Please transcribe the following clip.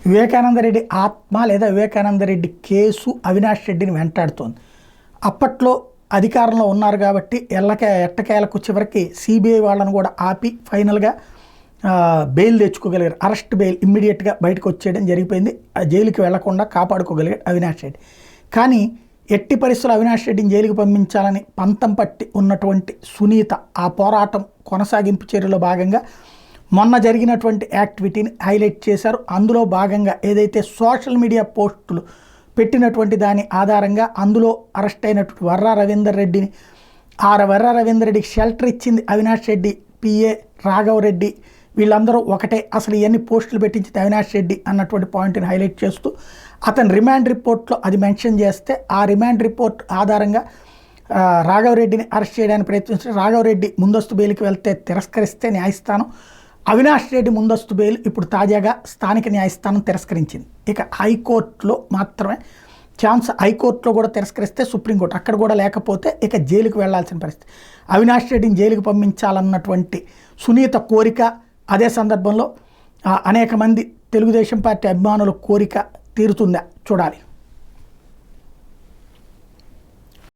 వివేకానంద రెడ్డి ఆత్మ లేదా వివేకానంద రెడ్డి కేసు అవినాష్ రెడ్డిని వెంటాడుతోంది. అప్పట్లో అధికారంలో ఉన్నారు కాబట్టి ఎట్టకేలకు చివరికి సిబిఐ వాళ్ళను కూడా ఆపి ఫైనల్గా బెయిల్ తెచ్చుకోగలిగారు. అరెస్ట్ బెయిల్ ఇమ్మీడియట్గా బయటకు వచ్చేయడం జరిగిపోయింది. జైలుకి వెళ్లకుండా కాపాడుకోగలిగాడు అవినాష్ రెడ్డి. కానీ ఎట్టి పరిస్థితుల్లో అవినాష్ రెడ్డిని జైలుకి పంపించాలని పంతం పట్టి ఉన్నటువంటి సునీత ఆ పోరాటం కొనసాగింపు చర్యలో భాగంగా మొన్న జరిగినటువంటి యాక్టివిటీని హైలైట్ చేశారు. అందులో భాగంగా ఏదైతే సోషల్ మీడియా పోస్టులు పెట్టినటువంటి దాని ఆధారంగా అందులో అరెస్ట్ అయినటువంటి వర్రా రవీందర్ రెడ్డిని వర్రా రవీందర్ రెడ్డికి షెల్టర్ ఇచ్చింది అవినాష్ రెడ్డి, పిఏ రాఘవ్ రెడ్డి, వీళ్ళందరూ ఒకటే, అసలు ఇవన్నీ పోస్టులు పెట్టించింది అవినాష్ రెడ్డి అన్నటువంటి పాయింట్ని హైలైట్ చేస్తూ అతని రిమాండ్ రిపోర్ట్లో అది మెన్షన్ చేస్తే ఆ రిమాండ్ రిపోర్ట్ ఆధారంగా రాఘవ్ రెడ్డిని అరెస్ట్ చేయడానికి ప్రయత్నించారు. రాఘవ్ రెడ్డి ముందస్తు బెయిల్కి వెళ్తే తిరస్కరిస్తే న్యాయస్థానం అవినాష్ రెడ్డి ముందస్తు బెయిల్ ఇప్పుడు తాజాగా స్థానిక న్యాయస్థానం తిరస్కరించింది. ఇక హైకోర్టులో మాత్రమే ఛాన్స్, హైకోర్టులో కూడా తిరస్కరిస్తే సుప్రీంకోర్టు, అక్కడ కూడా లేకపోతే ఇక జైలుకు వెళ్లాల్సిన పరిస్థితి. అవినాష్ రెడ్డిని జైలుకు పంపించాలన్నటువంటి సునీత కోరిక, అదే సందర్భంలో అనేక మంది తెలుగుదేశం పార్టీ అభిమానుల కోరిక తీరుతుందా చూడాలి.